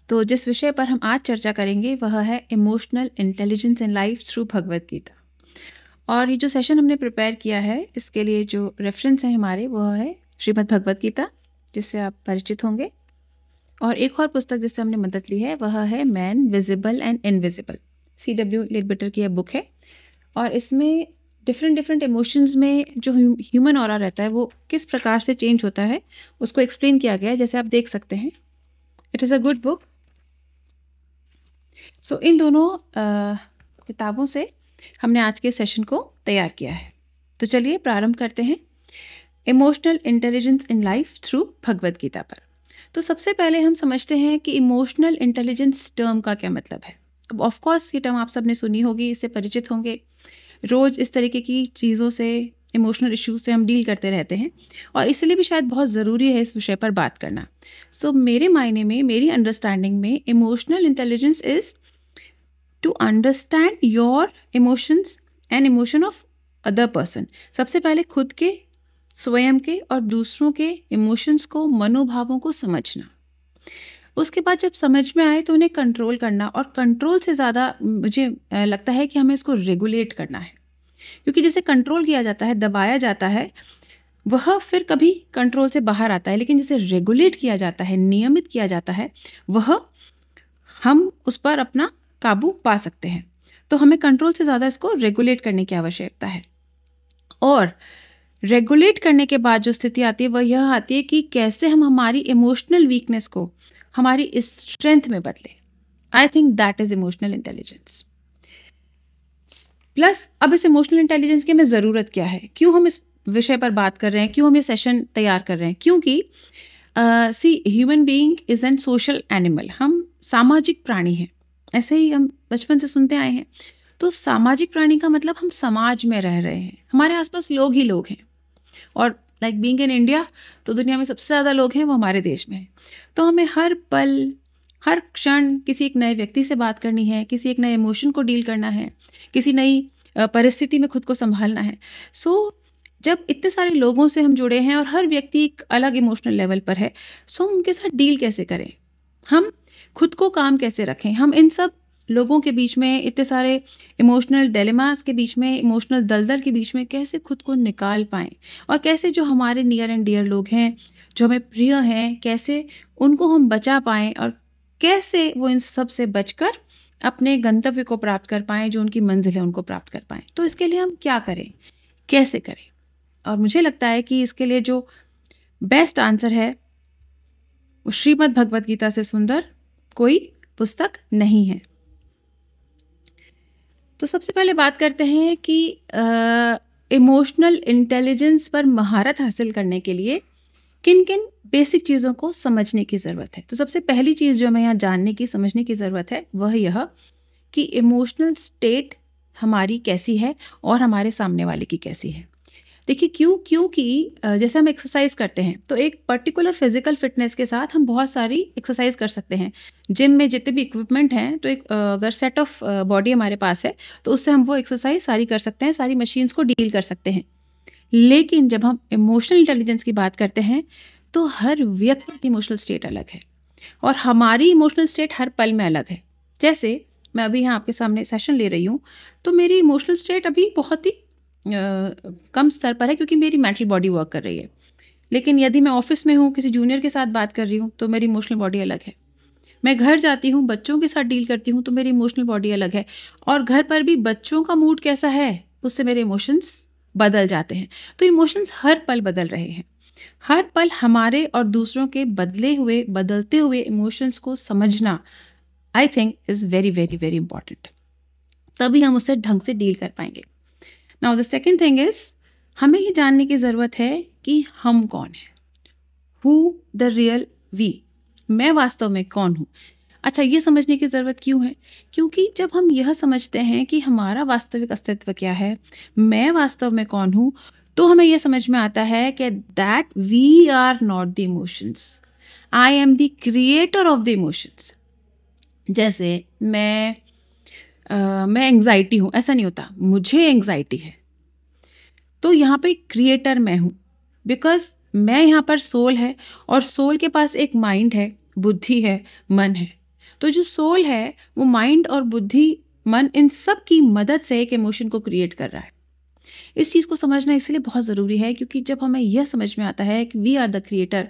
तो जिस विषय पर हम आज चर्चा करेंगे वह है emotional intelligence in life through Bhagavad Gita. और ये जो सेशन हमने प्रिपेयर किया है इसके लिए जो रेफरेंस है हमारे वह है श्रीमद् भगवत गीता, जिससे आप परिचित होंगे। और एक और पुस्तक जिससे हमने मदद ली है वह है man visible and invisible, C.W. लेडबिटर की यह बुक है। और इसमें डिफरेंट इमोशंस में जो ह्यूमन ऑरा रहता है वो किस प्रकार से चेंज होता है उसको एक्सप्लेन किया गया है, जैसे आप देख सकते हैं। It is a good book. So इन दोनों किताबों से हमने आज के सेशन को तैयार किया है। तो चलिए प्रारंभ करते हैं emotional intelligence in life through Bhagavad Gita पर। तो सबसे पहले हम समझते हैं कि इमोशनल इंटेलिजेंस टर्म का क्या मतलब है। अब ऑफ कोर्स ये टर्म आप सबने सुनी होगी, इससे परिचित होंगे। रोज़ इस तरीके की चीज़ों से, इमोशनल इश्यूज से हम डील करते रहते हैं और इसलिए भी शायद बहुत ज़रूरी है इस विषय पर बात करना। सो मेरे मायने में, मेरी अंडरस्टैंडिंग में, emotional intelligence is to understand your emotions and emotion of other person. सबसे पहले खुद के, स्वयं के और दूसरों के इमोशंस को, मनोभावों को समझना। उसके बाद जब समझ में आए तो उन्हें कंट्रोल करना, और कंट्रोल से ज़्यादा मुझे लगता है कि हमें इसको रेगुलेट करना है। क्योंकि जैसे कंट्रोल किया जाता है, दबाया जाता है, वह फिर कभी कंट्रोल से बाहर आता है। लेकिन जैसे रेगुलेट किया जाता है, नियमित किया जाता है, वह हम उस पर अपना काबू पा सकते हैं। तो हमें कंट्रोल से ज़्यादा इसको रेगुलेट करने की आवश्यकता है। और रेगुलेट करने के बाद जो स्थिति आती है वह यह आती है कि कैसे हम हमारी इमोशनल वीकनेस को हमारी स्ट्रेंथ में बदले। I think that is emotional intelligence. Plus अब इस इमोशनल इंटेलिजेंस की हमें ज़रूरत क्या है, क्यों हम इस विषय पर बात कर रहे हैं, क्यों हम ये सेशन तैयार कर रहे हैं। क्योंकि see human being is an social animal. हम सामाजिक प्राणी हैं, ऐसे ही हम बचपन से सुनते आए हैं। तो सामाजिक प्राणी का मतलब हम समाज में रह रहे हैं, हमारे आसपास लोग ही लोग हैं। और लाइक बीइंग इन इंडिया, तो दुनिया में सबसे ज़्यादा लोग हैं वो हमारे देश में हैं। तो हमें हर पल, हर क्षण किसी एक नए व्यक्ति से बात करनी है, किसी एक नए इमोशन को डील करना है, किसी नई परिस्थिति में खुद को संभालना है। सो जब इतने सारे लोगों से हम जुड़े हैं और हर व्यक्ति एक अलग इमोशनल लेवल पर है, सो हम उनके साथ डील कैसे करें, हम खुद को काम कैसे रखें, हम इन सब लोगों के बीच में, इतने सारे इमोशनल डिलेमास के बीच में, इमोशनल दलदल के बीच में कैसे खुद को निकाल पाएँ, और कैसे जो हमारे नियर एंड डियर लोग हैं, जो हमें प्रिय हैं, कैसे उनको हम बचा पाएँ, और कैसे वो इन सब से बचकर अपने गंतव्य को प्राप्त कर पाएँ, जो उनकी मंजिल है उनको प्राप्त कर पाएँ। तो इसके लिए हम क्या करें, कैसे करें। और मुझे लगता है कि इसके लिए जो बेस्ट आंसर है वो श्रीमद् भगवत गीता से सुंदर कोई पुस्तक नहीं है। तो सबसे पहले बात करते हैं कि इमोशनल इंटेलिजेंस पर महारत हासिल करने के लिए किन किन बेसिक चीज़ों को समझने की ज़रूरत है। तो सबसे पहली चीज़ जो हमें यहाँ जानने की, समझने की ज़रूरत है वह यह कि इमोशनल स्टेट हमारी कैसी है और हमारे सामने वाले की कैसी है। देखिए क्योंकि जैसे हम एक्सरसाइज करते हैं तो एक पर्टिकुलर फिजिकल फिटनेस के साथ हम बहुत सारी एक्सरसाइज कर सकते हैं। जिम में जितने भी इक्विपमेंट हैं, तो एक अगर सेट ऑफ बॉडी हमारे पास है तो उससे हम वो एक्सरसाइज सारी कर सकते हैं, सारी मशीन्स को डील कर सकते हैं। लेकिन जब हम इमोशनल इंटेलिजेंस की बात करते हैं तो हर व्यक्ति की इमोशनल स्टेट अलग है और हमारी इमोशनल स्टेट हर पल में अलग है। जैसे मैं अभी यहाँ आपके सामने सेशन ले रही हूँ तो मेरी इमोशनल स्टेट अभी बहुत ही कम स्तर पर है, क्योंकि मेरी मेंटल बॉडी वर्क कर रही है। लेकिन यदि मैं ऑफिस में हूँ, किसी जूनियर के साथ बात कर रही हूँ, तो मेरी इमोशनल बॉडी अलग है। मैं घर जाती हूँ, बच्चों के साथ डील करती हूँ, तो मेरी इमोशनल बॉडी अलग है। और घर पर भी बच्चों का मूड कैसा है उससे मेरे इमोशंस बदल जाते हैं। तो इमोशंस हर पल बदल रहे हैं। हर पल हमारे और दूसरों के बदलते हुए इमोशंस को समझना I think is very very very important. तभी हम उससे ढंग से डील कर पाएंगे। Now the second thing is, हमें ये जानने की ज़रूरत है कि हम कौन हैं, हु द रियल वी, मैं वास्तव में कौन हूँ। अच्छा, ये समझने की ज़रूरत क्यों है? क्योंकि जब हम यह समझते हैं कि हमारा वास्तविक अस्तित्व क्या है, मैं वास्तव में कौन हूँ, तो हमें यह समझ में आता है कि that we are not the emotions, I am the creator of the emotions. जैसे मैं एंग्जाइटी हूँ, ऐसा नहीं होता, मुझे एंग्जाइटी है तो यहाँ पे क्रिएटर मैं हूँ, बिकॉज मैं यहाँ पर सोल है और सोल के पास एक माइंड है, बुद्धि है, मन है। तो जो सोल है वो माइंड और बुद्धि, मन, इन सब की मदद से एक इमोशन को क्रिएट कर रहा है। इस चीज़ को समझना इसलिए बहुत ज़रूरी है क्योंकि जब हमें यह समझ में आता है कि वी आर द क्रिएटर,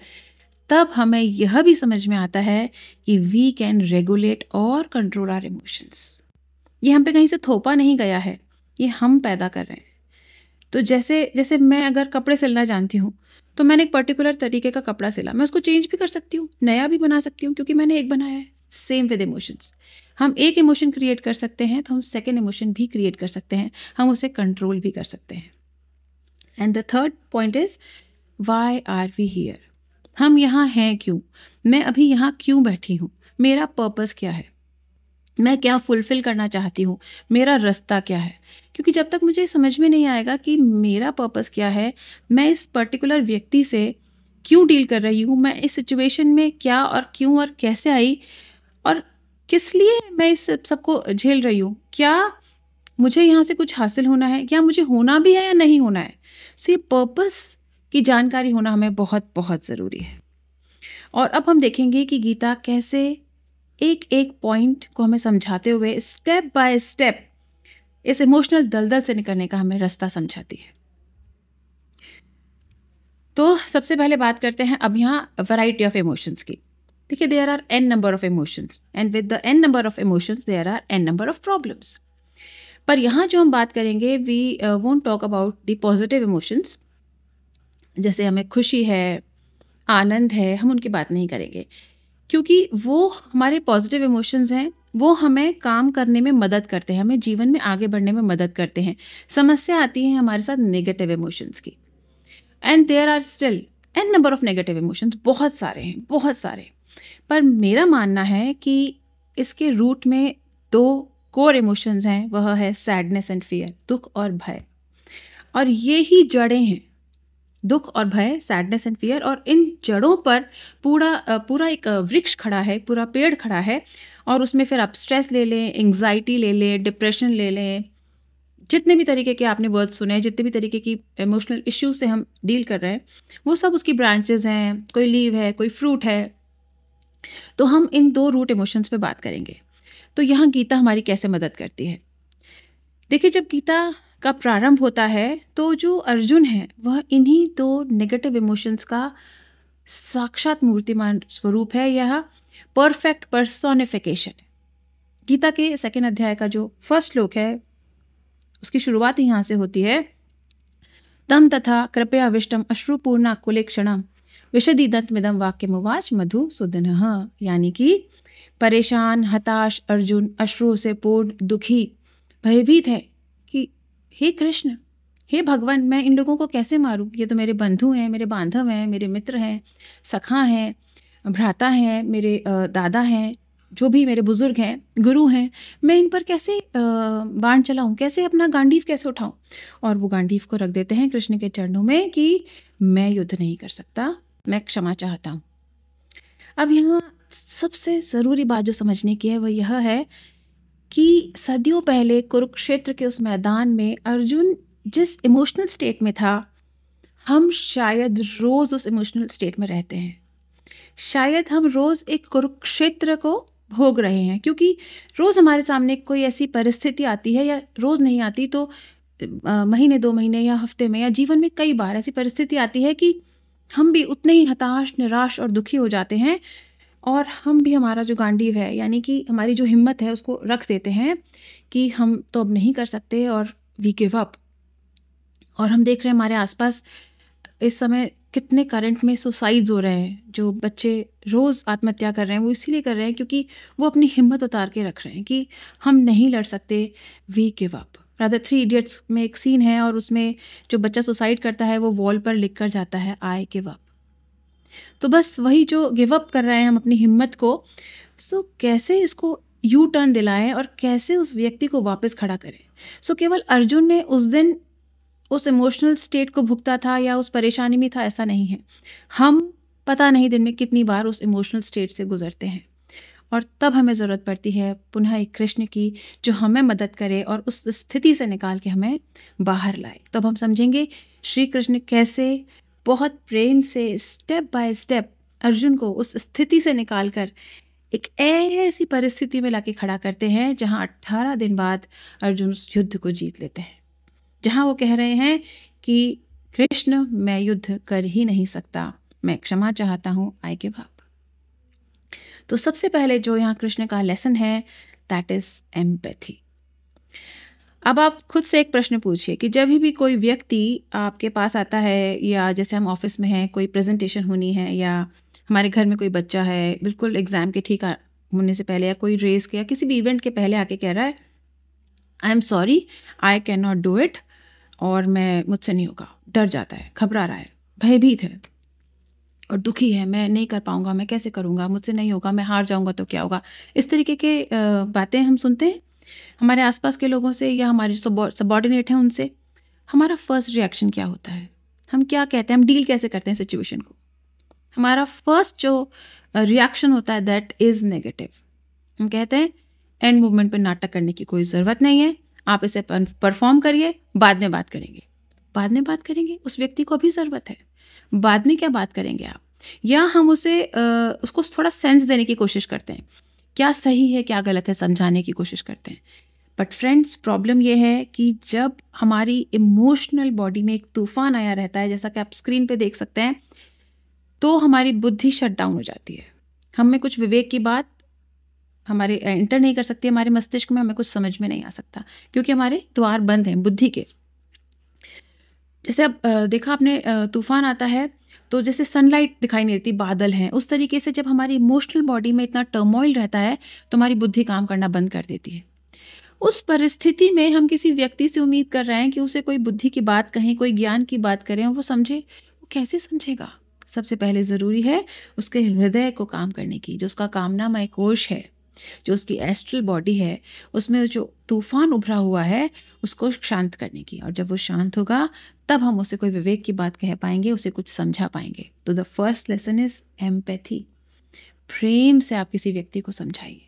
तब हमें यह भी समझ में आता है कि वी कैन रेगुलेट और कंट्रोल आवर इमोशंस। ये हम पे कहीं से थोपा नहीं गया है, ये हम पैदा कर रहे हैं। तो जैसे जैसे मैं अगर कपड़े सिलना जानती हूँ, तो मैंने एक पर्टिकुलर तरीके का कपड़ा सिला, मैं उसको चेंज भी कर सकती हूँ, नया भी बना सकती हूँ क्योंकि मैंने एक बनाया है। सेम विद इमोशंस, हम एक इमोशन क्रिएट कर सकते हैं तो हम सेकेंड इमोशन भी क्रिएट कर सकते हैं, हम उसे कंट्रोल भी कर सकते हैं। And the third point is why are we here, हम यहाँ हैं क्यों, मैं अभी यहाँ क्यों बैठी हूँ, मेरा पर्पस क्या है, मैं क्या फुलफिल करना चाहती हूँ, मेरा रास्ता क्या है। क्योंकि जब तक मुझे समझ में नहीं आएगा कि मेरा पर्पस क्या है, मैं इस पर्टिकुलर व्यक्ति से क्यों डील कर रही हूँ, मैं इस सिचुएशन में क्या और क्यों और कैसे आई और किस लिए मैं इस सबको झेल रही हूँ, क्या मुझे यहाँ से कुछ हासिल होना है, क्या मुझे होना भी है या नहीं होना है। सो ये पर्पस की जानकारी होना हमें बहुत बहुत ज़रूरी है। और अब हम देखेंगे कि गीता कैसे एक एक पॉइंट को हमें समझाते हुए स्टेप बाय स्टेप इस इमोशनल दलदल से निकलने का हमें रास्ता समझाती है। तो सबसे पहले बात करते हैं अब यहाँ वैरायटी ऑफ इमोशंस की। देखिए, there are n number of emotions and with the n number of emotions there are n number of problems. पर यहाँ जो हम बात करेंगे, we won't talk about the positive emotions. जैसे हमें खुशी है, आनंद है, हम उनकी बात नहीं करेंगे क्योंकि वो हमारे पॉजिटिव इमोशंस हैं, वो हमें काम करने में मदद करते हैं, हमें जीवन में आगे बढ़ने में मदद करते हैं। समस्या आती है हमारे साथ नेगेटिव इमोशंस की, and there are still n number of negative emotions, बहुत सारे हैं, बहुत सारे। पर मेरा मानना है कि इसके रूट में दो कोर इमोशंस हैं, वह है सैडनेस एंड फियर, दुख और भय। और ये ही जड़ें हैं, दुख और भय, सैडनेस एंड फियर। और इन जड़ों पर पूरा एक वृक्ष खड़ा है, पूरा पेड़ खड़ा है। और उसमें फिर आप स्ट्रेस ले लें, एंग्जाइटी ले लें, डिप्रेशन ले लें, जितने भी तरीके के आपने वर्ड सुने, जितने भी तरीके की इमोशनल इश्यूज से हम डील कर रहे हैं, वो सब उसकी ब्रांचेस हैं। कोई लीव है, कोई फ्रूट है। तो हम इन दो रूट इमोशंस पे बात करेंगे। तो यहाँ गीता हमारी कैसे मदद करती है। देखिए, जब गीता का प्रारंभ होता है तो जो अर्जुन है वह इन्हीं दो नेगेटिव इमोशंस का साक्षात मूर्तिमान स्वरूप है, यह परफेक्ट पर्सोनिफिकेशन है। गीता के सेकेंड अध्याय का जो फर्स्ट श्लोक है उसकी शुरुआत यहाँ से होती है, तम तथा कृपया विष्टम अश्रुपूर्णा कुलेक्षणम विशदी दंतमिदम वाक्यमुवाच मधुसूदनः। यानी कि परेशान, हताश अर्जुन अश्रुओं से पूर्ण, दुखी, भयभीत है कि हे कृष्ण, हे भगवान, मैं इन लोगों को कैसे मारूं, ये तो मेरे बंधु हैं, मेरे बांधव हैं, मेरे मित्र हैं, सखा हैं, भ्राता हैं, मेरे दादा हैं, जो भी मेरे बुजुर्ग हैं, गुरु हैं, मैं इन पर कैसे बाण चलाऊं, कैसे अपना गांडीव कैसे उठाऊं। और वो गांडीव को रख देते हैं कृष्ण के चरणों में कि मैं युद्ध नहीं कर सकता, मैं क्षमा चाहता हूँ। अब यहाँ सबसे ज़रूरी बात जो समझने की है वह यह है कि सदियों पहले कुरुक्षेत्र के उस मैदान में अर्जुन जिस इमोशनल स्टेट में था, हम शायद रोज़ उस इमोशनल स्टेट में रहते हैं। शायद हम रोज़ एक कुरुक्षेत्र को भोग रहे हैं, क्योंकि रोज़ हमारे सामने कोई ऐसी परिस्थिति आती है, या रोज़ नहीं आती तो महीने, 2 महीने या हफ्ते में या जीवन में कई बार ऐसी परिस्थिति आती है कि हम भी उतने ही हताश, निराश और दुखी हो जाते हैं। और हम भी हमारा जो गांडीव है, यानी कि हमारी जो हिम्मत है, उसको रख देते हैं कि हम तो अब नहीं कर सकते और वी गिव अप। और हम देख रहे हैं हमारे आसपास इस समय कितने करंट में सुसाइड्स हो रहे हैं। जो बच्चे रोज़ आत्महत्या कर रहे हैं वो इसीलिए कर रहे हैं क्योंकि वो अपनी हिम्मत उतार के रख रहे हैं कि हम नहीं लड़ सकते, we give up. Rather 3 idiots में एक सीन है और उसमें जो बच्चा सुसाइड करता है वो वॉल पर लिख कर जाता है, आई गिव अप। तो बस वही जो गिव अप कर रहे हैं हम अपनी हिम्मत को, सो कैसे इसको यू टर्न दिलाएं और कैसे उस व्यक्ति को वापस खड़ा करें। सो केवल अर्जुन ने उस दिन उस इमोशनल स्टेट को भुगता था या उस परेशानी में था, ऐसा नहीं है। हम पता नहीं दिन में कितनी बार उस इमोशनल स्टेट से गुजरते हैं, और तब हमें ज़रूरत पड़ती है पुनः एक कृष्ण की जो हमें मदद करे और उस स्थिति से निकाल के हमें बाहर लाए। तब हम समझेंगे श्री कृष्ण कैसे बहुत प्रेम से स्टेप बाय स्टेप अर्जुन को उस स्थिति से निकाल कर एक ऐसी परिस्थिति में लाके खड़ा करते हैं जहाँ 18 दिन बाद अर्जुन उस युद्ध को जीत लेते हैं, जहाँ वो कह रहे हैं कि कृष्ण मैं युद्ध कर ही नहीं सकता, मैं क्षमा चाहता हूँ, आई गिव अप। तो सबसे पहले जो यहाँ कृष्ण का लेसन है दैट इज एम्पैथी। अब आप खुद से एक प्रश्न पूछिए कि जब भी कोई व्यक्ति आपके पास आता है, या जैसे हम ऑफिस में हैं, कोई प्रेजेंटेशन होनी है, या हमारे घर में कोई बच्चा है बिल्कुल एग्ज़ाम के ठीक होने से पहले, या कोई रेस के या किसी भी इवेंट के पहले आके कह रहा है I am sorry I can not do it, और मुझसे नहीं होगा, डर जाता है, घबरा रहा है, भयभीत है और दुखी है, मैं नहीं कर पाऊंगा, मैं कैसे करूंगा, मुझसे नहीं होगा, मैं हार जाऊंगा तो क्या होगा, इस तरीके के बातें हम सुनते हैं हमारे आसपास के लोगों से या हमारे सबॉर्डिनेट हैं उनसे। हमारा फर्स्ट रिएक्शन क्या होता है, हम क्या कहते हैं, हम डील कैसे करते हैं सिचुएशन को? हमारा फर्स्ट जो रिएक्शन होता है दैट इज़ नेगेटिव। हम कहते हैं एंड मूवमेंट पे नाटक करने की कोई ज़रूरत नहीं है, आप इसे परफॉर्म करिए, बाद में बात करेंगे। बाद में बात करेंगे, उस व्यक्ति को अभी ज़रूरत है, बाद में क्या बात करेंगे आप? या हम उसको थोड़ा सेंस देने की कोशिश करते हैं, क्या सही है क्या गलत है समझाने की कोशिश करते हैं। बट फ्रेंड्स, प्रॉब्लम ये है कि जब हमारी इमोशनल बॉडी में एक तूफान आया रहता है, जैसा कि आप स्क्रीन पे देख सकते हैं, तो हमारी बुद्धि शट डाउन हो जाती है। हम में कुछ विवेक की बात हमारे एंटर नहीं कर सकती, हमारे मस्तिष्क में हमें कुछ समझ में नहीं आ सकता, क्योंकि हमारे द्वार बंद हैं बुद्धि के। जैसे अब देखा आपने, तूफान आता है तो जैसे सनलाइट दिखाई नहीं देती, बादल हैं, उस तरीके से जब हमारी इमोशनल बॉडी में इतना टर्मोइल रहता है तो हमारी बुद्धि काम करना बंद कर देती है। उस परिस्थिति में हम किसी व्यक्ति से उम्मीद कर रहे हैं कि उसे कोई बुद्धि की बात कहें, कोई ज्ञान की बात करें और वो समझे। वो कैसे समझेगा? सबसे पहले ज़रूरी है उसके हृदय को काम करने की, जो उसका कामनामय कोश है, जो उसकी एस्ट्रल बॉडी है, उसमें जो तूफान उभरा हुआ है उसको शांत करने की। और जब वो शांत होगा तब हम उसे कोई विवेक की बात कह पाएंगे, उसे कुछ समझा पाएंगे। तो the first lesson is empathy. प्रेम से आप किसी व्यक्ति को समझाइए,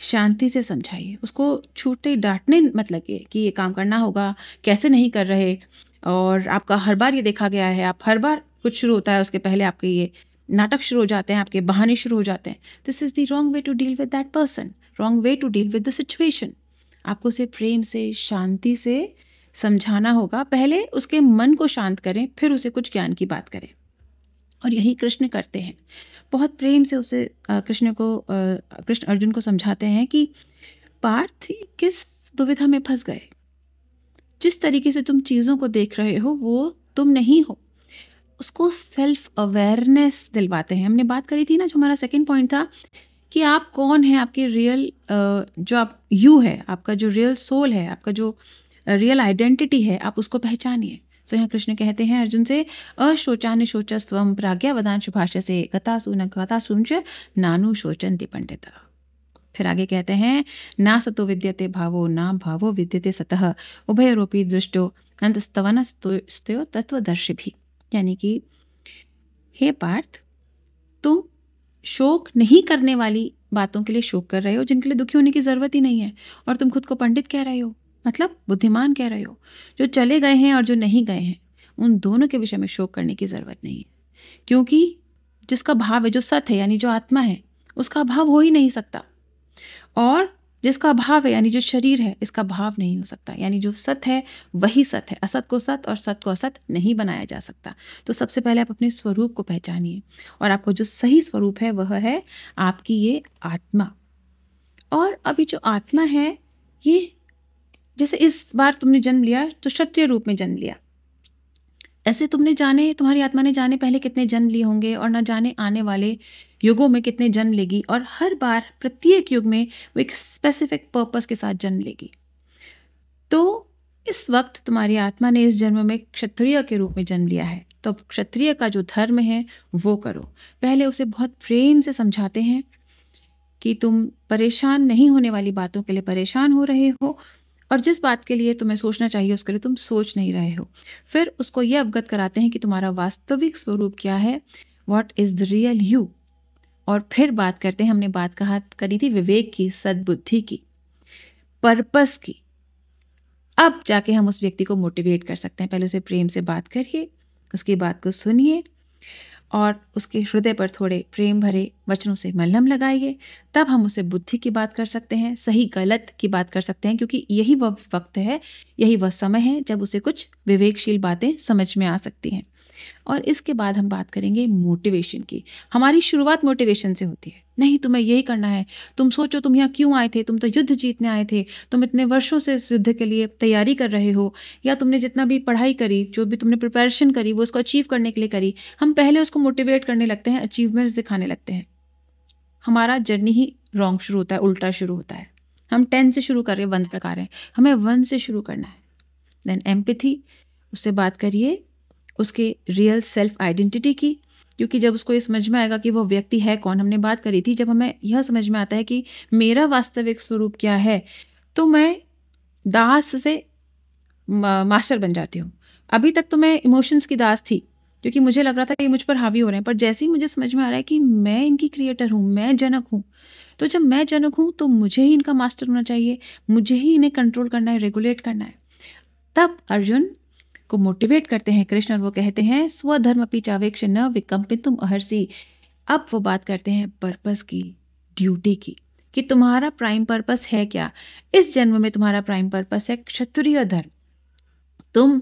शांति से समझाइए, उसको छूटते ही डांटने मत लगे कि ये काम करना होगा, कैसे नहीं कर रहे, और आपका हर बार ये देखा गया है, आप हर बार कुछ शुरू होता है उसके पहले आपके ये नाटक शुरू हो जाते हैं, आपके बहाने शुरू हो जाते हैं। This is the wrong way to deal with that person, wrong way to deal with the situation. आपको उसे प्रेम से, शांति से समझाना होगा। पहले उसके मन को शांत करें, फिर उसे कुछ ज्ञान की बात करें। और यही कृष्ण करते हैं, बहुत प्रेम से उसे कृष्ण अर्जुन को समझाते हैं कि पार्थ किस दुविधा में फंस गए, जिस तरीके से तुम चीज़ों को देख रहे हो वो तुम नहीं हो। उसको सेल्फ अवेयरनेस दिलवाते हैं। हमने बात करी थी ना, जो हमारा सेकंड पॉइंट था कि आप कौन हैं, आपकी रियल जो आप यू है, आपका जो रियल सोल है, आपका जो रियल आइडेंटिटी है, आप उसको पहचानिए। सो यहाँ कृष्ण कहते हैं अर्जुन से, अशोचान शोचस्वम प्राज्ञावदान शुभाष्य से गतासु न गतासुंच नानु शोचन्ति पंडिता। फिर आगे कहते हैं, ना सतो विद्यते भावो ना भावो विद्यते सतः उभयरूपी दृष्टो अंतस्तवनस्तुयो तत्वदर्शी भी। यानी कि हे पार्थ, तुम शोक नहीं करने वाली बातों के लिए शोक कर रहे हो जिनके लिए दुखी होने की ज़रूरत ही नहीं है, और तुम खुद को पंडित कह रहे हो, मतलब बुद्धिमान कह रहे हो। जो चले गए हैं और जो नहीं गए हैं, उन दोनों के विषय में शोक करने की ज़रूरत नहीं है, क्योंकि जिसका भाव है, जो सत है यानी जो आत्मा है, उसका भाव हो ही नहीं सकता। और जिसका भाव है यानी जो शरीर है, इसका भाव नहीं हो सकता। यानी जो सत है वही सत है, असत को सत और सत को असत नहीं बनाया जा सकता। तो सबसे पहले आप अपने स्वरूप को पहचानिए, और आपको जो सही स्वरूप है वह है आपकी ये आत्मा। और अभी जो आत्मा है, ये जैसे इस बार तुमने जन्म लिया तो क्षत्रिय रूप में जन्म लिया, ऐसे तुम्हारी आत्मा ने जाने पहले कितने जन्म लिए होंगे, और न जाने आने वाले युगों में कितने जन्म लेगी, और हर बार प्रत्येक युग में वो एक स्पेसिफिक पर्पस के साथ जन्म लेगी। तो इस वक्त तुम्हारी आत्मा ने इस जन्म में क्षत्रिय के रूप में जन्म लिया है, तो क्षत्रिय का जो धर्म है वो करो। पहले उसे बहुत प्रेम से समझाते हैं कि तुम परेशान नहीं होने वाली बातों के लिए परेशान हो रहे हो, और जिस बात के लिए तुम्हें सोचना चाहिए उसके लिए तुम सोच नहीं रहे हो। फिर उसको ये अवगत कराते हैं कि तुम्हारा वास्तविक स्वरूप क्या है, what is the real you. और फिर बात करते हैं, हमने बात करी थी विवेक की, सद्बुद्धि की, पर्पस की। अब जाके हम उस व्यक्ति को मोटिवेट कर सकते हैं। पहले उसे प्रेम से बात करिए, उसकी बात को सुनिए, और उसके हृदय पर थोड़े प्रेम भरे वचनों से मलहम लगाइए। तब हम उससे बुद्धि की बात कर सकते हैं, सही गलत की बात कर सकते हैं, क्योंकि यही वह वक्त है, यही वह समय है जब उसे कुछ विवेकशील बातें समझ में आ सकती हैं। और इसके बाद हम बात करेंगे मोटिवेशन की। हमारी शुरुआत मोटिवेशन से होती है, नहीं तुम्हें यही करना है, तुम सोचो तुम यहाँ क्यों आए थे, तुम तो युद्ध जीतने आए थे, तुम इतने वर्षों से इस युद्ध के लिए तैयारी कर रहे हो, या तुमने जितना भी पढ़ाई करी, जो भी तुमने प्रिपरेशन करी, वो उसको अचीव करने के लिए करी। हम पहले उसको मोटिवेट करने लगते हैं, अचीवमेंट्स दिखाने लगते हैं। हमारा जर्नी ही रॉन्ग शुरू होता है, उल्टा शुरू होता है। हम 10 से शुरू कर रहे हैं, 1 प्रकार है, हमें 1 से शुरू करना है। देन एम्पैथी, उससे बात करिए उसके रियल सेल्फ आइडेंटिटी की, क्योंकि जब उसको ये समझ में आएगा कि वो व्यक्ति है कौन, हमने बात करी थी, जब हमें यह समझ में आता है कि मेरा वास्तविक स्वरूप क्या है, तो मैं दास से मास्टर बन जाती हूँ। अभी तक तो मैं इमोशंस की दास थी, क्योंकि मुझे लग रहा था कि मुझ पर हावी हो रहे हैं, पर जैसे ही मुझे समझ में आ रहा है कि मैं इनकी क्रिएटर हूँ, मैं जनक हूँ, तो जब मैं जनक हूँ तो मुझे ही इनका मास्टर होना चाहिए, मुझे ही इन्हें कंट्रोल करना है, रेगुलेट करना है। तब अर्जुन को मोटिवेट करते हैं कृष्ण, और वो कहते हैं स्वधर्म अपि चावेक्ष न विकम्पितुम अर्हसि। अब वो बात करते हैं पर्पस की, ड्यूटी की, कि तुम्हारा प्राइम पर्पस है क्या। इस जन्म में तुम्हारा प्राइम पर्पस है क्षत्रिय धर्म। तुम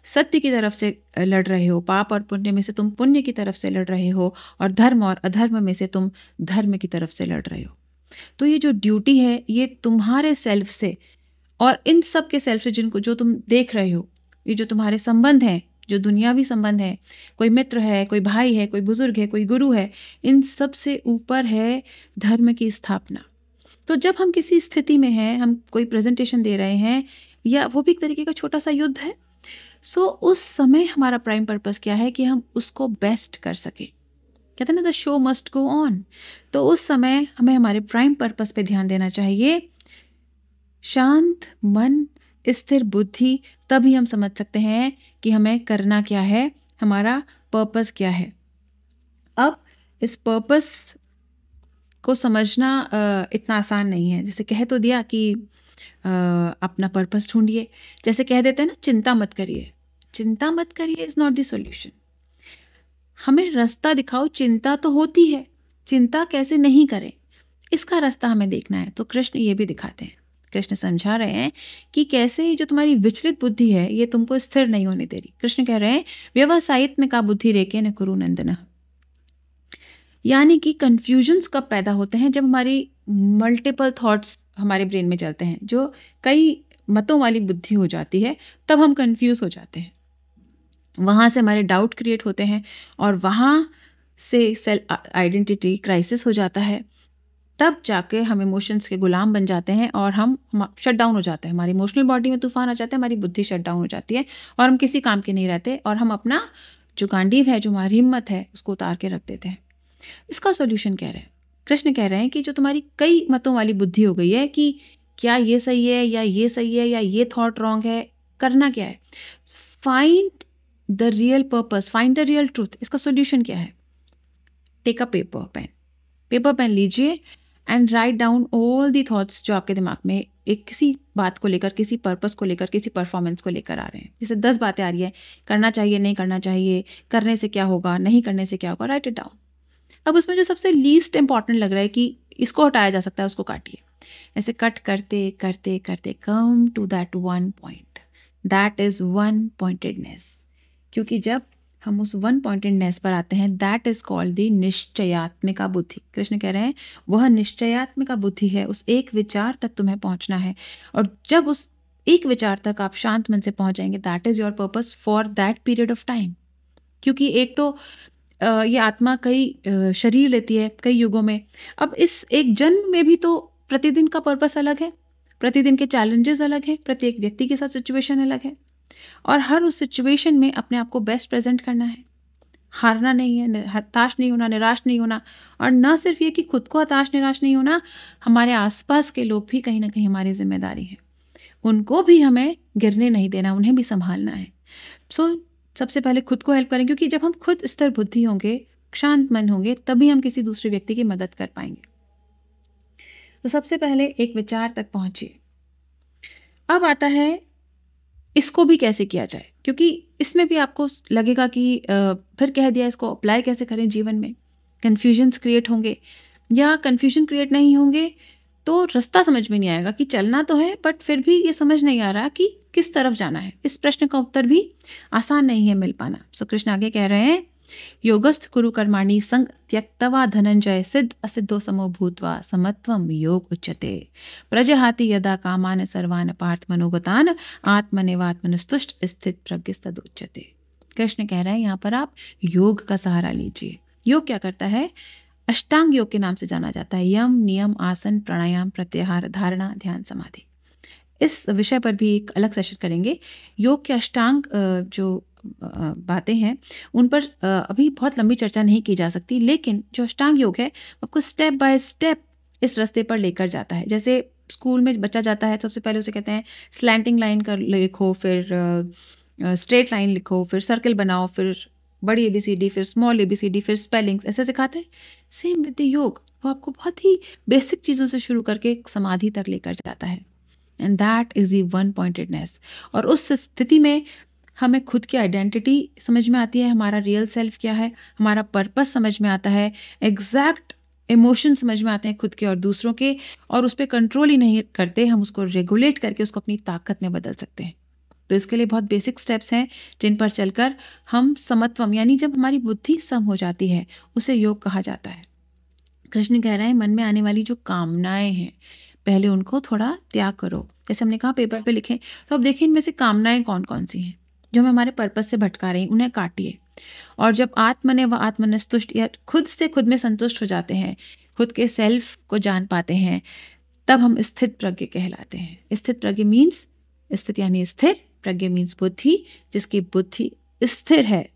सत्य की तरफ से लड़ रहे हो, पाप और पुण्य में से तुम पुण्य की तरफ से लड़ रहे हो, और धर्म और अधर्म में से तुम धर्म की तरफ से लड़ रहे हो। तो ये जो ड्यूटी है, ये तुम्हारे सेल्फ से और इन सब के सेल्फ से, जिनको जो तुम देख रहे हो, ये जो तुम्हारे संबंध हैं, जो दुनियावी संबंध है, कोई मित्र है, कोई भाई है, कोई बुजुर्ग है, कोई गुरु है, इन सब से ऊपर है धर्म की स्थापना। तो जब हम किसी स्थिति में हैं, हम कोई प्रेजेंटेशन दे रहे हैं, या वो भी एक तरीके का छोटा सा युद्ध है, सो उस समय हमारा प्राइम पर्पस क्या है कि हम उसको बेस्ट कर सके। कहते हैं ना, the show must go on. तो उस समय हमें हमारे प्राइम पर्पस पे ध्यान देना चाहिए। शांत मन, स्थिर बुद्धि, तभी हम समझ सकते हैं कि हमें करना क्या है, हमारा पर्पस क्या है। अब इस पर्पस को समझना इतना आसान नहीं है। जैसे कह तो दिया कि अपना पर्पस ढूंढिए, जैसे कह देते हैं ना, चिंता मत करिए। चिंता मत करिए इज़ नॉट द सॉल्यूशन। हमें रास्ता दिखाओ, चिंता तो होती है, चिंता कैसे नहीं करें, इसका रास्ता हमें देखना है। तो कृष्ण ये भी दिखाते हैं, कृष्ण समझा रहे हैं कि कैसे ये जो तुम्हारी विचलित बुद्धि है, ये तुमको स्थिर नहीं होने दे रही। कृष्ण कह रहे हैं व्यवसायित्म का बुद्धि रेखे न कुरु नंदन, यानी कि कन्फ्यूजन्स कब पैदा होते हैं, जब हमारी मल्टीपल थॉट्स हमारे ब्रेन में चलते हैं, जो कई मतों वाली बुद्धि हो जाती है, तब हम कंफ्यूज हो जाते हैं। वहाँ से हमारे डाउट क्रिएट होते हैं, और वहाँ से सेल्फ आइडेंटिटी क्राइसिस हो जाता है। तब जाके हम इमोशंस के गुलाम बन जाते हैं, और हम शट डाउन हो जाते हैं। हमारी इमोशनल बॉडी में तूफान आ जाता है, हमारी बुद्धि शट डाउन हो जाती है, और हम किसी काम के नहीं रहते, और हम अपना जो गांडीव है, जो हमारी हिम्मत है, उसको उतार के रख देते हैं। इसका सॉल्यूशन कह रहे हैं, कृष्ण कह रहे हैं कि जो तुम्हारी कई मतों वाली बुद्धि हो गई है कि क्या ये सही है, या ये सही है, या ये थॉट रॉन्ग है, करना क्या है, find the real purpose, find the real truth. इसका सॉल्यूशन क्या है, take a paper pen, paper pen लीजिए and write down all the thoughts जो आपके दिमाग में एक किसी बात को लेकर, किसी पर्पस को लेकर, किसी परफॉर्मेंस को लेकर आ रहे हैं। जैसे 10 बातें आ रही है, करना चाहिए, नहीं करना चाहिए, करने से क्या होगा, नहीं करने से क्या होगा, राइट इट डाउन। अब उसमें जो सबसे लीस्ट इंपॉर्टेंट लग रहा है कि इसको हटाया जा सकता है, उसको काटिए। ऐसे कट करते करते करते come to that one point, that is one pointedness. क्योंकि जब हम उस वन पॉइंटेडनेस पर आते हैं, दैट इज कॉल्ड दी निश्चयात्मिका बुद्धि। कृष्ण कह रहे हैं वह निश्चयात्मिका बुद्धि है, उस एक विचार तक तुम्हें पहुंचना है, और जब उस एक विचार तक आप शांत मन से पहुंच जाएंगे, that is your purpose for that period of time. क्योंकि एक तो ये आत्मा कई शरीर लेती है कई युगों में। अब इस एक जन्म में भी तो प्रतिदिन का पर्पस अलग है, प्रतिदिन के चैलेंजेस अलग हैं, प्रत्येक व्यक्ति के साथ सिचुएशन अलग है, और हर उस सिचुएशन में अपने आप को बेस्ट प्रेजेंट करना है। हारना नहीं है, हताश नहीं होना, निराश नहीं होना, और न सिर्फ ये कि खुद को हताश निराश नहीं होना, हमारे आसपास के लोग भी कहीं ना कहीं हमारी जिम्मेदारी है, उनको भी हमें गिरने नहीं देना, उन्हें भी संभालना है। सो सबसे पहले खुद को हेल्प करें, क्योंकि जब हम खुद स्थिर बुद्धि होंगे, शांत मन होंगे, तभी हम किसी दूसरे व्यक्ति की मदद कर पाएंगे। तो सबसे पहले एक विचार तक पहुंचिए। अब आता है इसको भी कैसे किया जाए, क्योंकि इसमें भी आपको लगेगा कि फिर कह दिया, इसको अप्लाई कैसे करें जीवन में, कन्फ्यूजन्स क्रिएट होंगे, या कन्फ्यूजन क्रिएट नहीं होंगे तो रास्ता समझ में नहीं आएगा कि चलना तो है बट फिर भी ये समझ नहीं आ रहा कि किस तरफ जाना है। इस प्रश्न का उत्तर भी आसान नहीं है मिल पाना। सो कृष्ण आगे कह रहे हैं, योगस्थ कुरु कर्माणि संग त्यक्तवा धनंजय सिद्ध असिद्धो समो भूत्वा समत्वम योग उच्यते प्रजहाति यदा कामान सर्वान पार्थ मनोगतान आत्मनेवात्मनस्तुष्ट स्थित प्रज्ञस्तदुच्यते। कृष्ण कह रहे हैं यहाँ पर आप योग का सहारा लीजिए। योग क्या करता है? अष्टांग योग के नाम से जाना जाता है। यम, नियम, आसन, प्राणायाम, प्रत्याहार, धारणा, ध्यान, समाधि। इस विषय पर भी एक अलग सेशन करेंगे। योग के अष्टांग जो बातें हैं उन पर अभी बहुत लंबी चर्चा नहीं की जा सकती, लेकिन जो अष्टांग योग है आपको स्टेप बाय स्टेप इस रास्ते पर लेकर जाता है। जैसे स्कूल में बच्चा जाता है, सबसे पहले उसे कहते हैं स्लैंटिंग लाइन कर लिखो, फिर स्ट्रेट लाइन लिखो, फिर सर्कल बनाओ, फिर बड़ी ABCD, फिर स्मॉल ABCD, फिर स्पेलिंग्स, ऐसे सिखाते हैं। सेम विद द योग, वो आपको बहुत ही बेसिक चीज़ों से शुरू करके समाधि तक लेकर जाता है। And that is the one pointedness. और उस स्थिति में हमें खुद की आइडेंटिटी समझ में आती है, हमारा रियल सेल्फ क्या है, हमारा पर्पस समझ में आता है, एग्जैक्ट इमोशन समझ में आते हैं खुद के और दूसरों के, और उस पर कंट्रोल ही नहीं करते, हम उसको रेगुलेट करके उसको अपनी ताकत में बदल सकते हैं। तो इसके लिए बहुत बेसिक स्टेप्स हैं जिन पर चलकर हम समत्वम, यानी जब हमारी बुद्धि सम हो जाती है, उसे योग कहा जाता है। कृष्ण कह रहे हैं मन में आने वाली जो कामनाएं हैं पहले उनको थोड़ा त्याग करो। जैसे हमने कहा पेपर पे लिखें, तो अब देखिए इनमें से कामनाएं कौन कौन सी हैं जो हमें हमारे पर्पस से भटका रही हैं, उन्हें काटिए। और जब आत्मने व आत्मनस्तुष्ट, या खुद से खुद में संतुष्ट हो जाते हैं, खुद के सेल्फ को जान पाते हैं, तब हम स्थित प्रज्ञ कहलाते हैं। स्थित प्रज्ञ मीन्स, स्थित यानी स्थिर, प्रज्ञ मीन्स बुद्धि, जिसकी बुद्धि स्थिर है,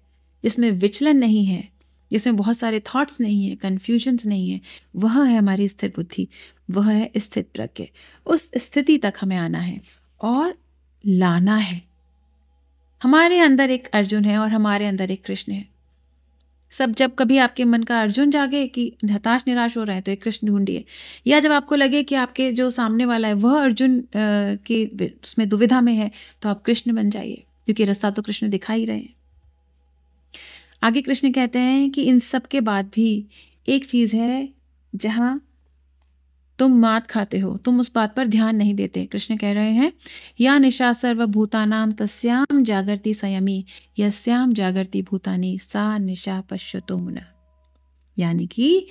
जिसमें विचलन नहीं है, जिसमें बहुत सारे थॉट्स नहीं है, कन्फ्यूजन्स नहीं है, वह है हमारी स्थिर बुद्धि, वह है स्थित प्रज्ञ। उस स्थिति तक हमें आना है और लाना है। हमारे अंदर एक अर्जुन है और हमारे अंदर एक कृष्ण है। सब जब कभी आपके मन का अर्जुन जागे कि हताश निराश हो रहे हैं तो एक कृष्ण ढूंढिए, या जब आपको लगे कि आपके जो सामने वाला है वह अर्जुन के उसमें दुविधा में है तो आप कृष्ण बन जाइए, क्योंकि रास्ता तो कृष्ण दिखा ही रहे हैं। आगे कृष्ण कहते हैं कि इन सब के बाद भी एक चीज़ है जहाँ तुम मात खाते हो, तुम उस बात पर ध्यान नहीं देते। कृष्ण कह रहे हैं या निशा सर्वभूतानाम तस्याम जागर्ति संयमी यस्याम जागर्ति भूतानी सा निशा पश्यतो मुनः। यानी कि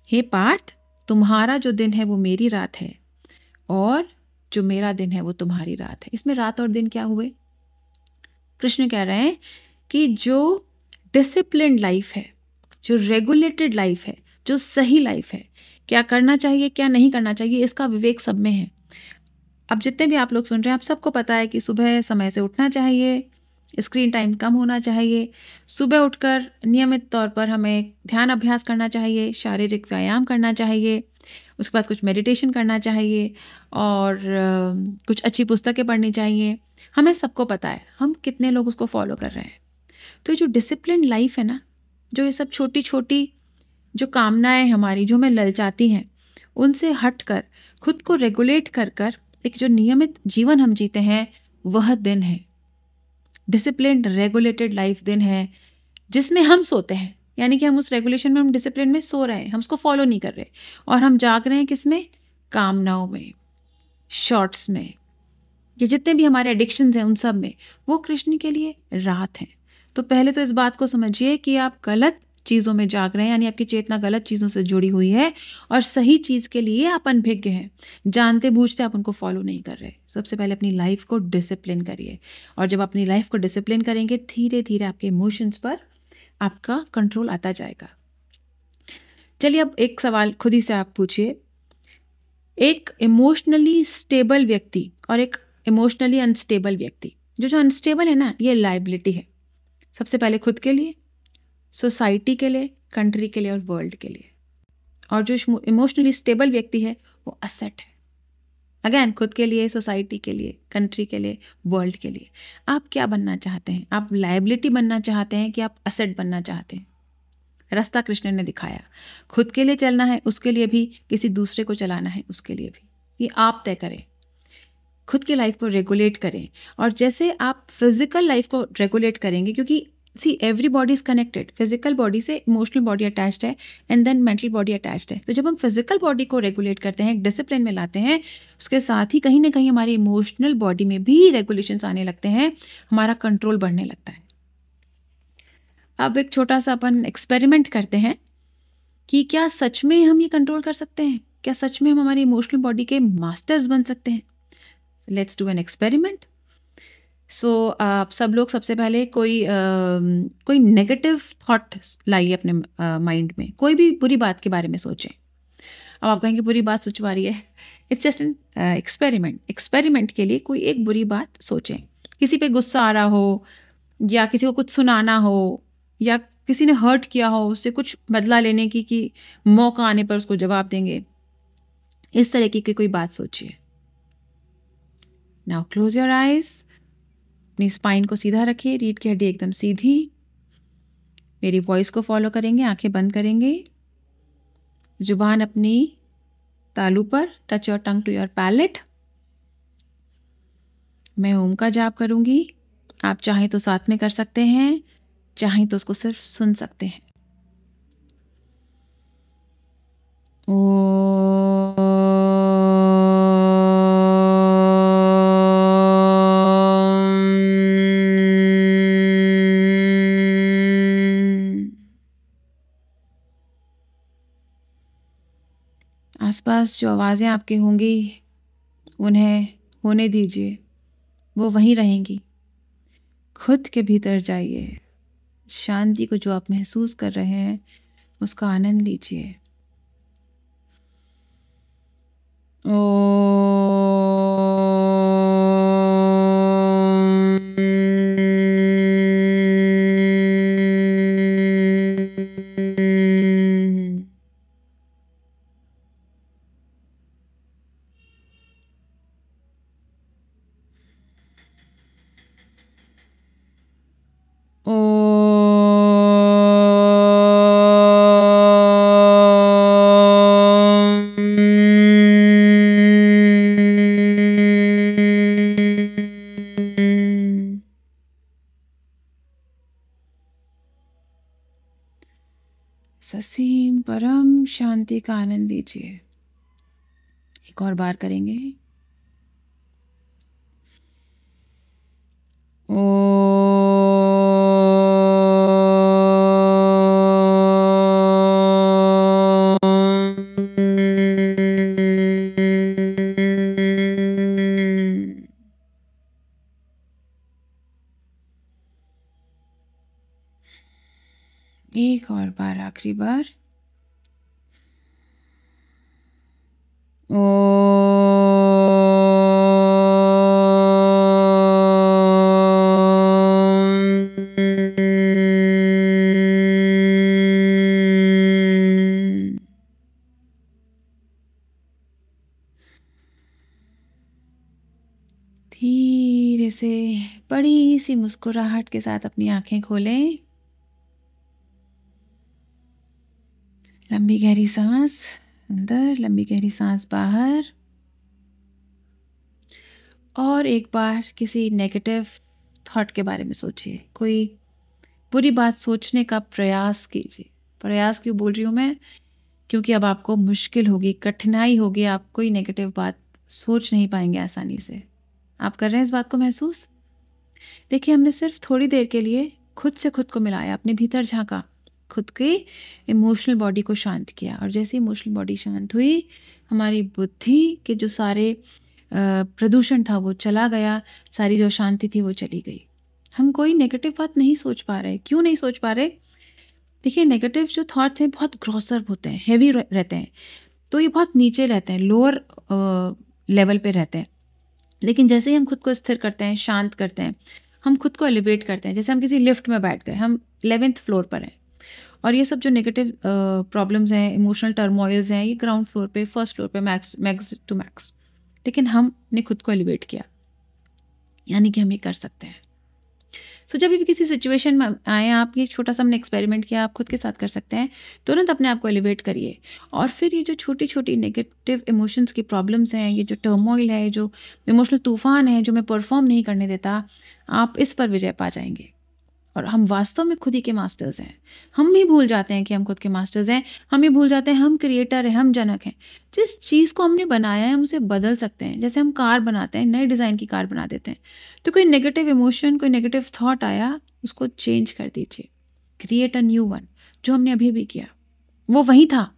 हे पार्थ, तुम्हारा जो दिन है वो मेरी रात है और जो मेरा दिन है वो तुम्हारी रात है। इसमें रात और दिन क्या हुए? कृष्ण कह रहे हैं कि जो डिसिप्लिन्ड लाइफ है, जो रेगुलेटेड लाइफ है, जो सही लाइफ है, क्या करना चाहिए क्या नहीं करना चाहिए, इसका विवेक सब में है। अब जितने भी आप लोग सुन रहे हैं, आप सबको पता है कि सुबह समय से उठना चाहिए, स्क्रीन टाइम कम होना चाहिए, सुबह उठकर नियमित तौर पर हमें ध्यान अभ्यास करना चाहिए, शारीरिक व्यायाम करना चाहिए, उसके बाद कुछ मेडिटेशन करना चाहिए और कुछ अच्छी पुस्तकें पढ़नी चाहिए। हमें सबको पता है, हम कितने लोग उसको फॉलो कर रहे हैं। तो ये जो डिसिप्लिन लाइफ है ना, जो ये सब छोटी छोटी जो कामनाएं हमारी जो हमें ललचाती हैं, उनसे हटकर खुद को रेगुलेट कर कर एक जो नियमित जीवन हम जीते हैं, वह दिन है डिसिप्लिन्ड रेगुलेटेड लाइफ, दिन है जिसमें हम सोते हैं। यानी कि हम उस रेगुलेशन में, हम डिसिप्लिन में सो रहे हैं, हम उसको फॉलो नहीं कर रहे, और हम जाग रहे हैं किसमें? कामनाओं में, शॉर्ट्स में, ये जितने भी हमारे एडिक्शंस हैं उन सब में। वो कृष्ण के लिए रात है। तो पहले तो इस बात को समझिए कि आप गलत चीज़ों में जाग रहे हैं, यानी आपकी चेतना गलत चीज़ों से जुड़ी हुई है, और सही चीज़ के लिए आप अनभिज्ञ हैं, जानते बूझते आप उनको फॉलो नहीं कर रहे। सबसे पहले अपनी लाइफ को डिसिप्लिन करिए, और जब अपनी लाइफ को डिसिप्लिन करेंगे, धीरे धीरे आपके इमोशंस पर आपका कंट्रोल आता जाएगा। चलिए अब एक सवाल खुद ही से आप पूछिए, एक इमोशनली स्टेबल व्यक्ति और एक इमोशनली अनस्टेबल व्यक्ति, जो अनस्टेबल है ना, ये लाइबिलिटी है। सबसे पहले खुद के लिए, सोसाइटी के लिए, कंट्री के लिए और वर्ल्ड के लिए। और जो इमोशनली स्टेबल व्यक्ति है वो असेट है। अगेन, खुद के लिए, सोसाइटी के लिए, कंट्री के लिए, वर्ल्ड के लिए। आप क्या बनना चाहते हैं? आप लाइबिलिटी बनना चाहते हैं कि आप असेट बनना चाहते हैं? रास्ता कृष्ण ने दिखाया। खुद के लिए चलना है, उसके लिए भी, किसी दूसरे को चलाना है, उसके लिए भी। ये आप तय करें। खुद की लाइफ को रेगुलेट करें। और जैसे आप फिजिकल लाइफ को रेगुलेट करेंगे, क्योंकि see everybody is connected, physical body से इमोशनल बॉडी अटैच्ड है and then mental body attached है। तो जब हम फिजिकल बॉडी को रेगुलेट करते हैं, एक डिसिप्लिन में लाते हैं, उसके साथ ही कहीं ना कहीं हमारी इमोशनल बॉडी में भी रेगुलेशंस आने लगते हैं, हमारा कंट्रोल बढ़ने लगता है। अब एक छोटा सा अपन एक्सपेरिमेंट करते हैं कि क्या सच में हम ये कंट्रोल कर सकते हैं, क्या सच में हम हमारी इमोशनल बॉडी के मास्टर्स बन सकते हैं। Let's do an experiment. So आप सब लोग सबसे पहले कोई नेगेटिव थॉट लाइए अपने माइंड में, कोई भी बुरी बात के बारे में सोचें। अब आप कहेंगे बुरी बात सोच पा रही है, it's just an experiment. Experiment के लिए कोई एक बुरी बात सोचें, किसी पे गुस्सा आ रहा हो, या किसी को कुछ सुनाना हो, या किसी ने हर्ट किया हो, उससे कुछ बदला लेने की कि मौका आने पर उसको जवाब देंगे, इस तरह की कोई बात सोचिए। नाउ क्लोज योर आइज, अपनी स्पाइन को सीधा रखिए, रीढ़ की हड्डी एकदम सीधी। मेरी वॉइस को फॉलो करेंगे, आंखें बंद करेंगे, जुबान अपनी तालू पर, touch your tongue to your palate. मैं ओम का जाप करूंगी, आप चाहें तो साथ में कर सकते हैं, चाहें तो उसको सिर्फ सुन सकते हैं। आसपास जो आवाज़ें आपकी होंगी उन्हें होने दीजिए, वो वहीं रहेंगी। खुद के भीतर जाइए, शांति को जो आप महसूस कर रहे हैं उसका आनंद लीजिए। ससीम परम शांति का आनंद लीजिए। एक और बार करेंगे। एक और बार, आखिरी बार। धीरे से बड़ी सी मुस्कुराहट के साथ अपनी आंखें खोलें। लंबी गहरी सांस अंदर, लंबी गहरी सांस बाहर। और एक बार किसी नेगेटिव थॉट के बारे में सोचिए, कोई बुरी बात सोचने का प्रयास कीजिए। प्रयास क्यों बोल रही हूँ मैं, क्योंकि अब आपको मुश्किल होगी, कठिनाई होगी, आप कोई नेगेटिव बात सोच नहीं पाएंगे आसानी से। आप कर रहे हैं इस बात को महसूस? देखिए, हमने सिर्फ थोड़ी देर के लिए खुद से खुद को मिलाया, अपने भीतर झांका, खुद की इमोशनल बॉडी को शांत किया। और जैसे इमोशनल बॉडी शांत हुई, हमारी बुद्धि के जो सारे प्रदूषण था वो चला गया, सारी जो शांति थी वो चली गई। हम कोई नेगेटिव बात नहीं सोच पा रहे। क्यों नहीं सोच पा रहे? देखिए, नेगेटिव जो थॉट्स हैं बहुत ग्रॉसर होते हैं, हैवी रहते हैं, तो ये बहुत नीचे रहते हैं, लोअर लेवल पे रहते हैं। लेकिन जैसे ही हम खुद को स्थिर करते हैं, शांत करते हैं, हम खुद को एलिवेट करते हैं, जैसे हम किसी लिफ्ट में बैठ गए, हम 11th फ्लोर पर हैं, और ये सब जो नेगेटिव प्रॉब्लम्स हैं, इमोशनल टर्मोइल्स हैं, ये ग्राउंड फ्लोर पे, फर्स्ट फ्लोर पे, मैक्स टू मैक्स। लेकिन हमने खुद को एलिवेट किया, यानी कि हम ये कर सकते हैं। सो जब भी किसी सिचुएशन में आए आप, ये छोटा सा हमने एक्सपेरिमेंट किया, आप खुद के साथ कर सकते हैं। तुरंत अपने आप को एलिवेट करिए और फिर ये जो छोटी छोटी नेगेटिव इमोशंस की प्रॉब्लम्स हैं, ये जो टर्मोइल है, जो इमोशनल तूफान है जो मैं परफॉर्म नहीं करने देता, आप इस पर विजय पा जाएंगे। और हम वास्तव में खुद ही के मास्टर्स हैं। हम ही भूल जाते हैं कि हम खुद के मास्टर्स हैं, हम ही भूल जाते हैं हम क्रिएटर हैं, हम जनक हैं। जिस चीज़ को हमने बनाया है हम उसे बदल सकते हैं। जैसे हम कार बनाते हैं, नए डिज़ाइन की कार बना देते हैं, तो कोई नेगेटिव इमोशन, कोई नेगेटिव थॉट आया, उसको चेंज कर दीजिए, क्रिएट अ न्यू वन। जो हमने अभी भी किया वो वही था,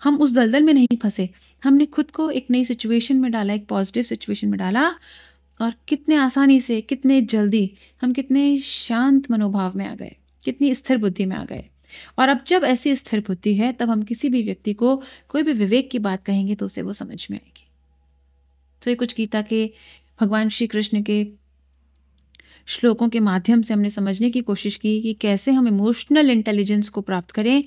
हम उस दलदल में नहीं फंसे, हमने खुद को एक नई सिचुएशन में डाला, एक पॉजिटिव सिचुएशन में डाला, और कितने आसानी से, कितने जल्दी हम कितने शांत मनोभाव में आ गए, कितनी स्थिर बुद्धि में आ गए। और अब जब ऐसी स्थिर बुद्धि है, तब हम किसी भी व्यक्ति को कोई भी विवेक की बात कहेंगे तो उसे वो समझ में आएगी। तो ये कुछ गीता के, भगवान श्री कृष्ण के श्लोकों के माध्यम से हमने समझने की कोशिश की कि कैसे हम इमोशनल इंटेलिजेंस को प्राप्त करें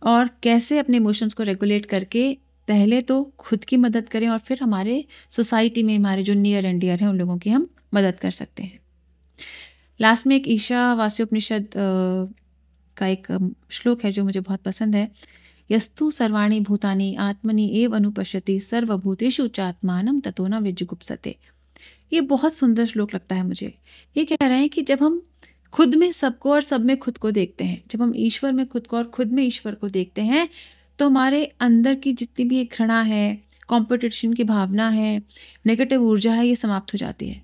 और कैसे अपने इमोशंस को रेगुलेट करके पहले तो खुद की मदद करें और फिर हमारे सोसाइटी में हमारे जो नियर एंड डियर हैं उन लोगों की हम मदद कर सकते हैं। लास्ट में एक ईशावास्योपनिषद का एक श्लोक है जो मुझे बहुत पसंद है। यस्तु सर्वाणि भूतानि आत्मनि एव अनुपश्यति सर्वभूतेषु चात्मानं ततो न विजुगुप्सते। ये बहुत सुंदर श्लोक लगता है मुझे। ये कह रहे हैं कि जब हम खुद में सबको और सब में खुद को देखते हैं, जब हम ईश्वर में खुद को और खुद में ईश्वर को देखते हैं, तो हमारे अंदर की जितनी भी एक घृणा है, कंपटीशन की भावना है, नेगेटिव ऊर्जा है, ये समाप्त हो जाती है।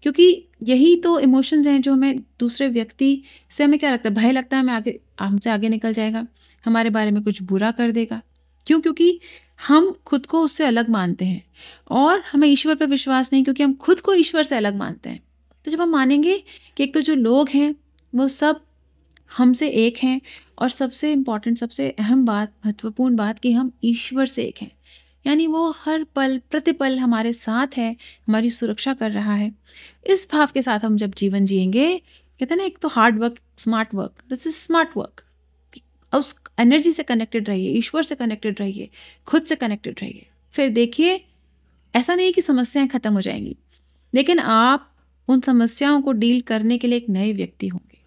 क्योंकि यही तो इमोशंस हैं जो हमें दूसरे व्यक्ति से, हमें क्या लगता है, भय लगता है हमें आगे, हमसे आगे निकल जाएगा, हमारे बारे में कुछ बुरा कर देगा। क्यों? क्योंकि हम खुद को उससे अलग मानते हैं और हमें ईश्वर पर विश्वास नहीं, क्योंकि हम खुद को ईश्वर से अलग मानते हैं। तो जब हम मानेंगे कि एक तो जो लोग हैं वो सब हमसे एक हैं, और सबसे इम्पॉर्टेंट, सबसे अहम बात, महत्वपूर्ण बात, कि हम ईश्वर से एक हैं, यानी वो हर पल प्रतिपल हमारे साथ है, हमारी सुरक्षा कर रहा है। इस भाव के साथ हम जब जीवन जिएंगे, कहते हैं ना, एक तो hard work, smart work, this is smart work. उस एनर्जी से कनेक्टेड रहिए, ईश्वर से कनेक्टेड रहिए, खुद से कनेक्टेड रहिए। फिर देखिए, ऐसा नहीं कि समस्याएं खत्म हो जाएंगी, लेकिन आप उन समस्याओं को डील करने के लिए एक नए व्यक्ति होंगे।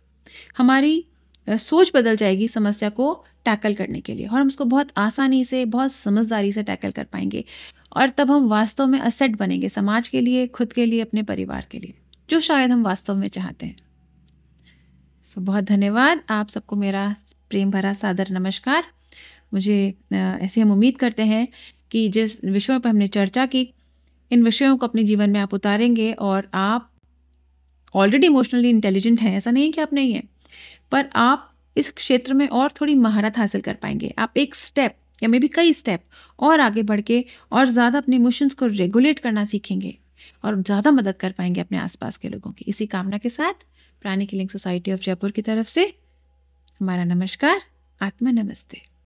हमारी सोच बदल जाएगी समस्या को टैकल करने के लिए, और हम उसको बहुत आसानी से, बहुत समझदारी से टैकल कर पाएंगे। और तब हम वास्तव में असेट बनेंगे, समाज के लिए, खुद के लिए, अपने परिवार के लिए, जो शायद हम वास्तव में चाहते हैं। बहुत धन्यवाद। आप सबको मेरा प्रेम भरा सादर नमस्कार। मुझे ऐसे हम उम्मीद करते हैं कि जिस विषयों पर हमने चर्चा की, इन विषयों को अपने जीवन में आप उतारेंगे, और आप ऑलरेडी इमोशनली इंटेलिजेंट हैं, ऐसा नहीं है कि आप नहीं हैं, पर आप इस क्षेत्र में और थोड़ी महारत हासिल कर पाएंगे। आप एक स्टेप या मे बी कई स्टेप और आगे बढ़ के और ज़्यादा अपने इमोशंस को रेगुलेट करना सीखेंगे और ज़्यादा मदद कर पाएंगे अपने आसपास के लोगों की। इसी कामना के साथ pranic healing society of Jaipur की तरफ से हमारा नमस्कार। आत्मा नमस्ते।